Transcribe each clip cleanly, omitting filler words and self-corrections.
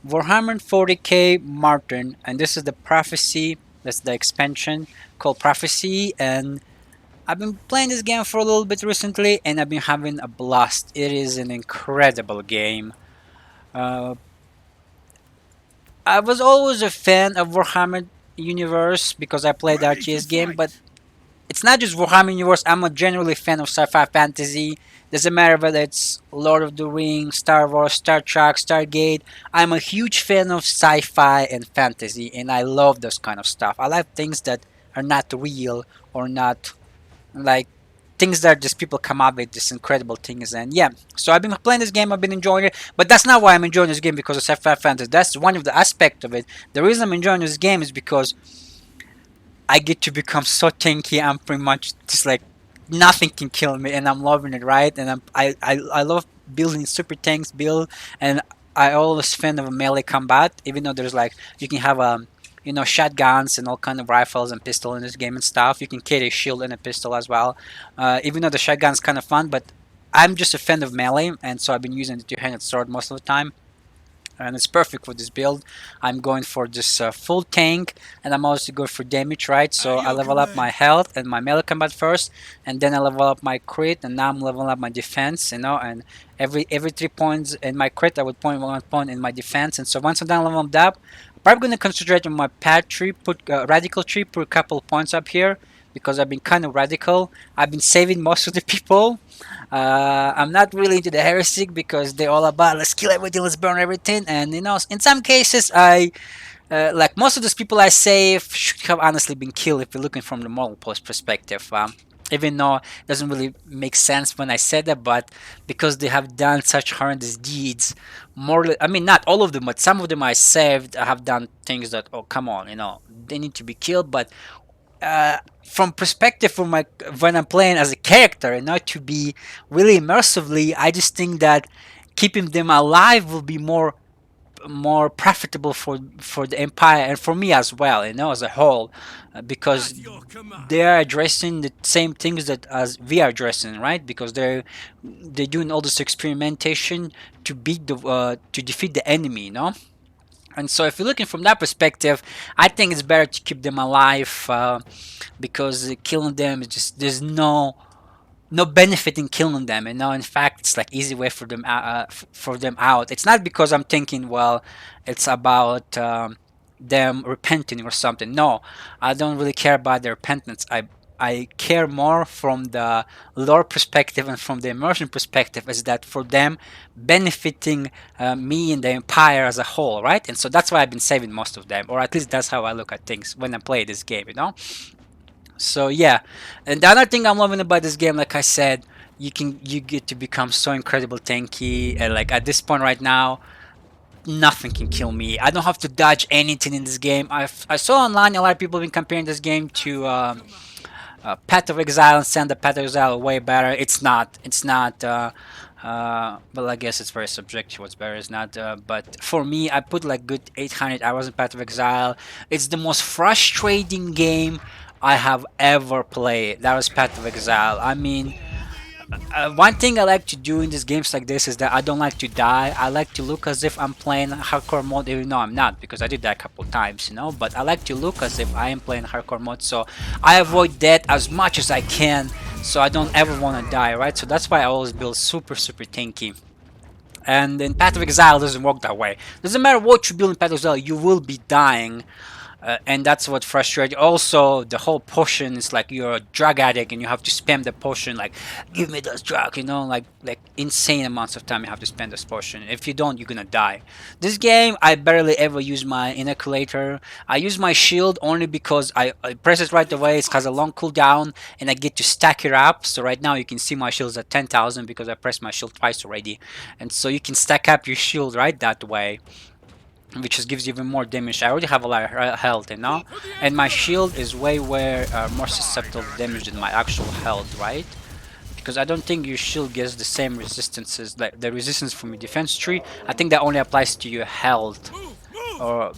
Warhammer 40k Martyr, and this is the prophecy. That's the expansion called Prophecy, and I've been playing this game for a little bit recently, and I've been having a blast. It is an incredible game. Uh, I was always a fan of Warhammer universe because I played the Ready to RTS game, but fight. it's not just Warhammer universe. I'm a generally fan of sci-fi fantasy. Doesn't matter whether it's Lord of the Rings, Star Wars, Star Trek, Stargate. I'm a huge fan of sci-fi and fantasy, and I love those kind of stuff. I like things that are not real or not like things that just people come up with just incredible things. And yeah, so I've been playing this game, I've been enjoying it, but that's not why I'm enjoying this game because of sci-fi fantasy. That's one of the aspect of it. The reason I'm enjoying this game is because I get to become so tanky. I'm pretty much just like nothing can kill me, and I'm loving it, right? And I love building super tanks, and I always fan of a melee combat. Even though there's like you can have shotguns and all kind of rifles and pistol in this game and stuff. You can carry a shield and a pistol as well. Even though the shotgun's kind of fun, but I'm just a fan of melee, and so I've been using the two-handed sword most of the time, and it's perfect for this build. I'm going for this full tank, and I'm also going for damage, right? At So I your level up my command. health and my melee combat first, and then I level up my crit, and now I'm leveling up my defense, and every 3 points in my crit, I would point 1 point in my defense, and so once I'm done leveling up, I'm probably going to concentrate on my path tree, put radical tree, put a couple of points up here, because I've been kind of radical. I've been saving most of the people. I'm not really into the heretic because they're all about let's kill everything, let's burn everything, and in some cases, I like most of those people I save should have honestly been killed if you're looking from the moral post perspective. Even though it doesn't really make sense when I said that, but because they have done such horrendous deeds, I mean, not all of them, but some of them I saved have done things that, oh, come on, they need to be killed. But from perspective from my when I'm playing as a character and not to be really immersively, I just think that keeping them alive will be more profitable for the empire and for me as well, as a whole, because At your they command. are addressing the same things that as we are addressing, right? Because they're doing all this experimentation to defeat the enemy, and so if you're looking from that perspective, I think it's better to keep them alive, because killing them is just there's no benefit in killing them. In fact, it's like easy way for them for them out. It's not because I'm thinking, well, it's about them repenting or something. No, I don't really care about their repentance. I care more from the lore perspective and from the immersion perspective, is that for them benefiting me and the empire as a whole, right? And so that's why I've been saving most of them, or at least that's how I look at things when I play this game. So yeah, and the other thing I'm loving about this game, like I said, you get to become so incredible tanky, and like at this point right now, nothing can kill me. I don't have to dodge anything in this game. I saw online a lot of people have been comparing this game to At your command. Path of Exile and saying that Path of Exile way better. It's not. It's not. Well, I guess it's very subjective. What's better is not. But for me, I put like good 800 hours in Path of Exile. It's the most frustrating game I have ever played. That was Path of Exile. I mean, one thing I like to do in these games like this is that I don't like to die. I like to look as if I'm playing hardcore mode, even though I'm not, because I did that a couple times. But I like to look as if I am playing hardcore mode, so I avoid death as much as I can, so I don't ever want to die, right? So that's why I always build super, super tanky. And in Path of Exile, it doesn't work that way. Doesn't matter what you build in Path of Exile, you will be dying, and that's what frustrates. Also, the whole potion is like you're a drug addict and you have to spam the potion, like give me this drug, like insane amounts of time you have to spend this potion. If you don't, you're gonna die. This game, I barely ever use my inoculator. I use my shield only because I press it right away. It has a long cooldown and I get to stack it up. So right now you can see my shield's at 10,000 because I pressed my shield twice already, and so you can stack up your shield right that way, which just gives you even more damage. I already have a lot of health, For the and my Emperor. shield is way more susceptible to damage than my actual health, right? Because I don't think your shield gets the same resistances, like the resistance from your defense tree. I think that only applies to your health Move. Move. or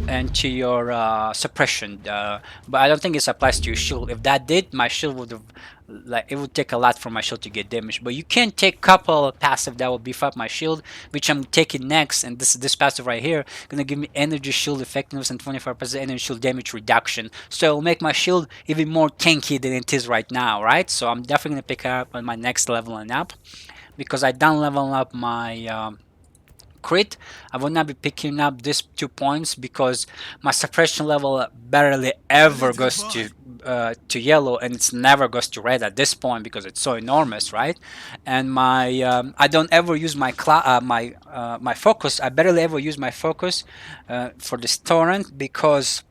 and to your suppression, but I don't think it applies to your shield. If that did, my shield would have like it would take a lot for my shield to get damaged. But you can take couple passive that will beef up my shield, which I'm taking next. And this passive right here gonna give me energy shield effectiveness and 25% energy shield damage reduction. So it'll make my shield even more tanky than it is right now, right? So I'm definitely gonna pick it up on my next leveling up, because I done leveling up my crit. I will not be picking up these 2 points because my suppression level barely ever goes to yellow, and it's never goes to red at this point because it's so enormous, right? And my I don't ever use my focus. I barely ever use my focus for this torrent, because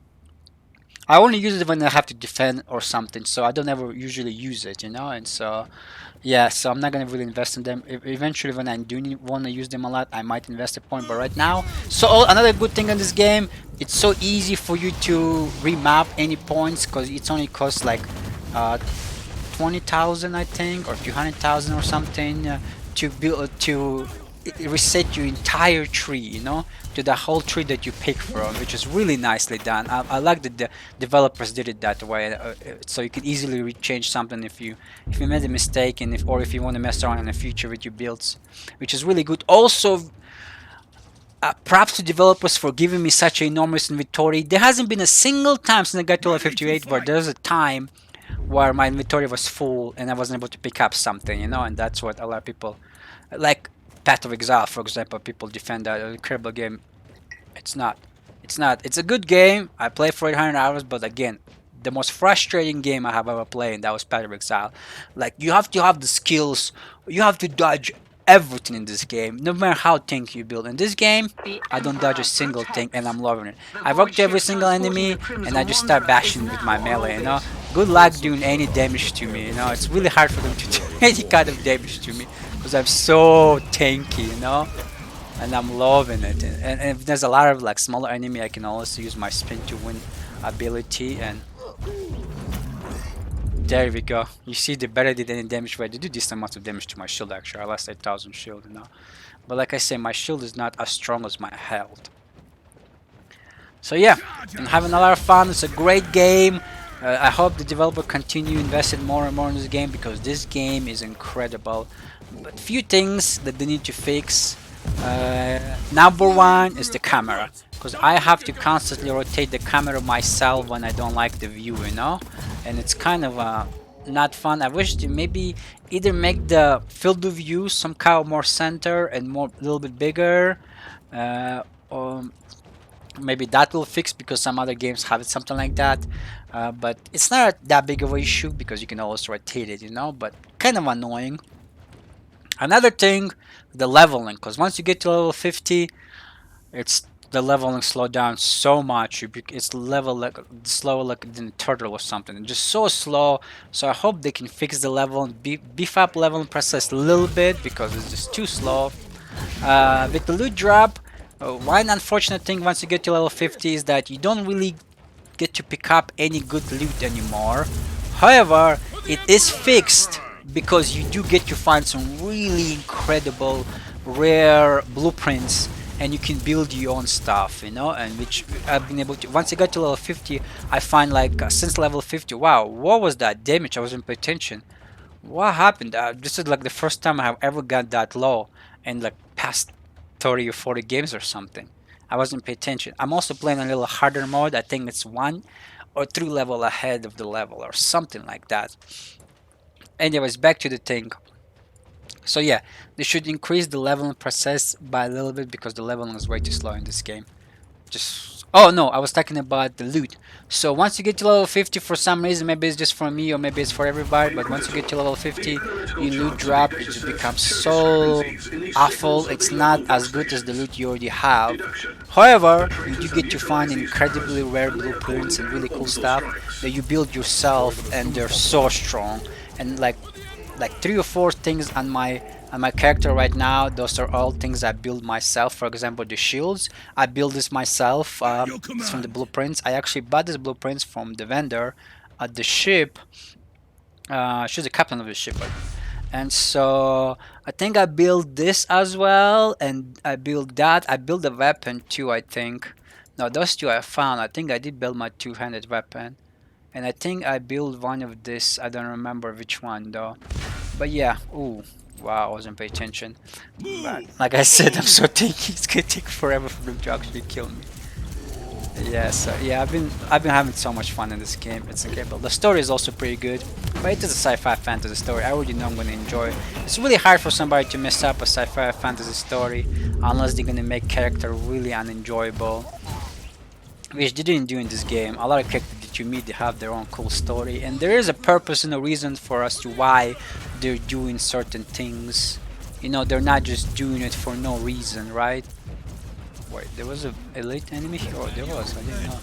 I only use it when I have to defend or something, so I don't ever usually use it, and so yeah, so I'm not gonna really invest in them. Eventually, when I do want to use them a lot, I might invest a point. But right now, so another good thing in this game, it's so easy for you to remap any points because it's only costs like uh, 20,000, I think, or 200,000 or something, to build to reset your entire tree, to the whole tree that you pick from, which is really nicely done. I like that the developers did it that way, so you can easily change something if you made a mistake, and if you want to mess around in the future with your builds, which is really good. Also, props to developers for giving me such an enormous inventory. There hasn't been a single time since I got to level 58 where there's a time where my inventory was full and I wasn't able to pick up something, and that's what a lot of people like. Path of Exile, for example, people defend that incredible game. It's not. It's not. It's a good game. I played for 800 hours, but again, the most frustrating game I have ever played, and that was Path of Exile. Like, you have to have the skills. You have to dodge everything in this game, no matter how tanky you build. In this game, I don't dodge a single thing, and I'm loving it. I walk to every single enemy, and I just start bashing with my melee. Good luck doing any damage to me. It's really hard for them to do any kind of damage to me because I'm so tanky. And I'm loving it. And if there's a lot of like smaller enemy, I can also use my spin to win ability, and there we go. You see, they barely did any damage. Right, they do decent amount of damage to my shield. Actually, I lost 8,000 shield. But like I say, my shield is not as strong as my health. So yeah, I'm having a lot of fun. It's a great game. I hope the developer continue investing more and more in this game, because this game is incredible. But few things that they need to fix. Number one is the camera, because I have to constantly rotate the camera myself when I don't like the view, and it's kind of not fun. I wish to maybe either make the field of view somehow more center and a little bit bigger, or maybe that will fix, because some other games have it something like that. But it's not that big of an issue because you can always rotate it, but kind of annoying. Another thing, the leveling, because once you get to level 50, the leveling slowed down so much. It's level like slow like in turtle or something. It's just so slow. So I hope they can fix the level and beef up leveling process a little bit, because it's just too slow. With the loot drop, one unfortunate thing once you get to level 50 is that you don't really get to pick up any good loot anymore. However, it is fixed, because you do get to find some really incredible rare blueprints, and you can build your own stuff, and which I've been able to. Once I got to level 50, I find like since level 50, wow, what was that damage? I wasn't paying attention. What happened? This is like the first time I have ever got that low in like past 30 or 40 games or something. I wasn't paying attention. I'm also playing a little harder mode. I think it's 1 or 3 level ahead of the level or something like that. Anyways, back to the thing. So yeah, they should increase the leveling process by a little bit, because the leveling is way too slow in this game. Oh no, I was talking about the loot. So once you get to level 50, for some reason, maybe it's just for me or maybe it's for everybody, but once you get to level 50, your loot drop, it just becomes so awful. It's not as good as the loot you already have. However, you do get to find incredibly rare blueprints and really cool stuff that you build yourself, and they're so strong. And like 3 or 4 things on my character right now, those are all things I build myself. For example, the shields, I build this myself. It's from the blueprints. I actually bought these blueprints from the vendor at the ship. She's the captain of the ship, and so I think I built this as well, and I built that. I built a weapon too, I think. No, those two I found. I think I did build my two-handed weapon. And I think I built one of this. I don't remember which one though. But yeah, ooh, wow, I wasn't paying attention. But like I said, I'm so tanky. It's gonna take forever for them to actually kill me. Yeah, so yeah, I've been having so much fun in this game. It's incredible. The story is also pretty good, but it is a sci-fi fantasy story. I already know I'm gonna enjoy. It's really hard for somebody to mess up a sci-fi fantasy story unless they're gonna make character really unenjoyable, which they didn't do in this game. A lot of characters that you meet, they have their own cool story, and there is a purpose and a reason for us to why they're doing certain things. You know, they're not just doing it for no reason, right? Wait, there was a elite enemy here? Oh, there was. I didn't know.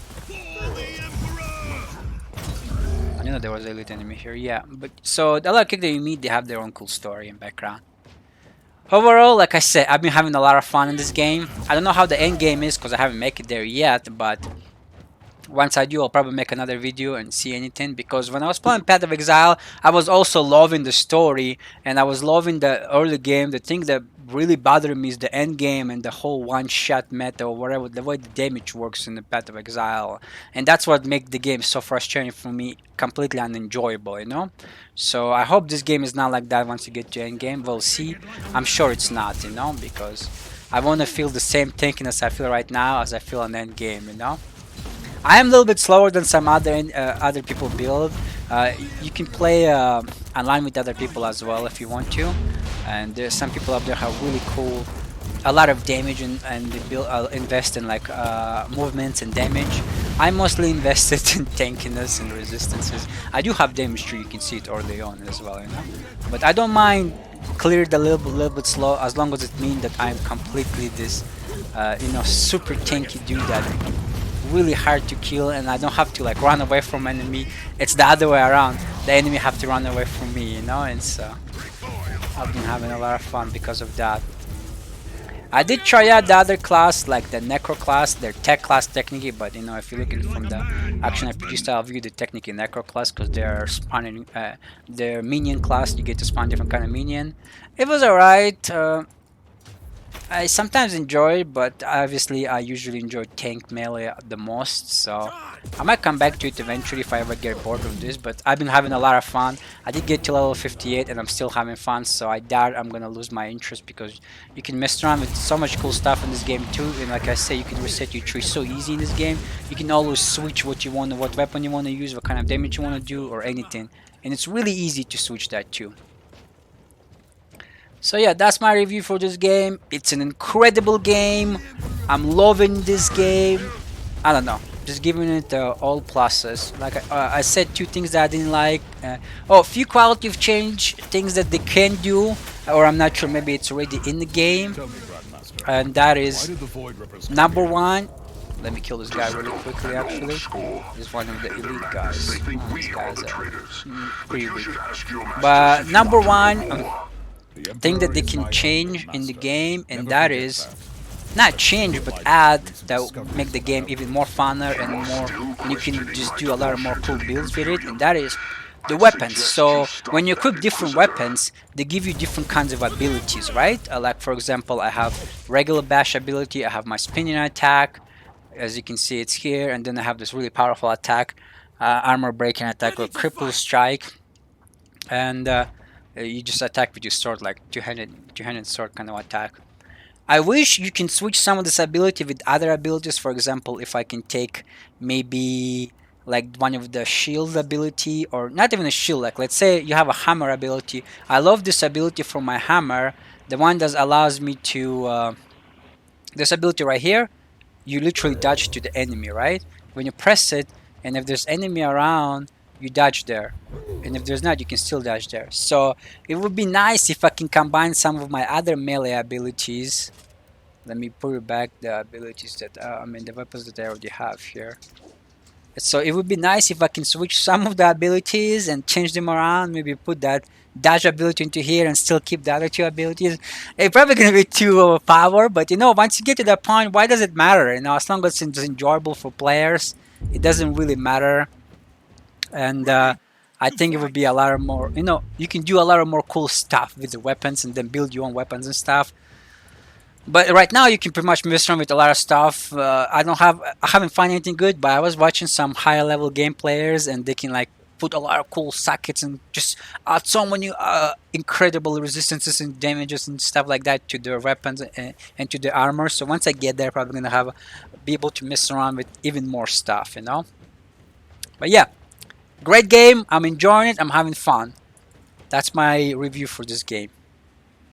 I didn't know there was an elite enemy here. Yeah, but so a lot of characters you meet, they have their own cool story and background. Overall, like I said, I've been having a lot of fun in this game. I don't know how the end game is because I haven't made it there yet, but once I do, I'll probably make another video and see anything, because when I was playing Path of Exile, I was also loving the story and I was loving the early game. The thing that really bothered me is the end game and the whole one-shot meta, or whatever, the way the damage works in the Path of Exile, and that's what makes the game so frustrating for me, completely unenjoyable, you know. So I hope this game is not like that once you get to end game. We'll see. I'm sure it's not, you know, because I want to feel the same thinking as I feel right now as I feel on end game, you know. I am a little bit slower than some other people build. You can play online with other people as well if you want to, and there's some people up there have really cool, a lot of damage, and they build invest in like movements and damage. I mostly invested in tankiness and resistances. I do have damage tree, you can see it early on as well, you know. But I don't mind clear the little bit slow as long as it means that I'm completely this, you know, super tanky dude that really hard to kill, and I don't have to like run away from enemy. It's the other way around. The enemy have to run away from me, you know. And so I've been having a lot of fun because of that. I did try out the other class, like the Necro class, their tech class technically, but you know, if you're looking from the action RPG style view, the technically Necro class, because they're spawning their minion class, you get to spawn different kind of minion. It was alright. I sometimes enjoy it, but obviously I usually enjoy tank melee the most, so I might come back to it eventually if I ever get bored of this, but I've been having a lot of fun. I did get to level 58 and I'm still having fun, so I doubt I'm gonna lose my interest, because you can mess around with so much cool stuff in this game too, and like I say, you can reset your tree so easy in this game. You can always switch what you want, what weapon you want to use, what kind of damage you want to do, or anything, and it's really easy to switch that too. So yeah, that's my review for this game. It's an incredible game. I'm loving this game. I don't know, just giving it all pluses. Like I said, two things that I didn't like. Oh, a few quality of change things that they can do, or I'm not sure, maybe it's already in the game. And that is number one. Let me kill this guy really quickly. Actually, he's one of the elite guys. Oh, this guy's pretty weak. But number one. Thing that they can change in the game, and that is not change but add, that will make the game even more funner and more, and you can just do a lot of more cool builds with it, and that is the weapons. So when you equip different weapons, they give you different kinds of abilities, right? Like for example, I have regular bash ability, I have my spinning attack, as you can see it's here, and then I have this really powerful attack, armor breaking attack or cripple strike, and you just attack with your sword, like two-handed sword kind of attack. I wish you can switch some of this ability with other abilities. For example, if I can take maybe like one of the shield ability, or not even a shield, like let's say you have a hammer ability. I love this ability from my hammer, the one that allows me to this ability right here. You literally dodge to the enemy, right? When you press it, and if there's enemy around, you dodge there, and if there's not, you can still dodge there. So it would be nice if I can combine some of my other melee abilities. Let me put back the abilities that I mean the weapons that I already have here. So it would be nice if I can switch some of the abilities and change them around, maybe put that dash ability into here and still keep the other two abilities. It's probably gonna be too overpowered, but you know, once you get to that point, why does it matter? You know, as long as it's enjoyable for players, it doesn't really matter. And I think it would be a lot of more, you know, you can do a lot of more cool stuff with the weapons and then build your own weapons and stuff. But right now you can pretty much mess around with a lot of stuff. I haven't found anything good, but I was watching some higher level game players, and they can like put a lot of cool sockets and just add so many incredible resistances and damages and stuff like that to their weapons and to the armor. So once I get there, probably gonna have be able to mess around with even more stuff, you know. But yeah, great game. I'm enjoying it. I'm having fun. That's my review for this game.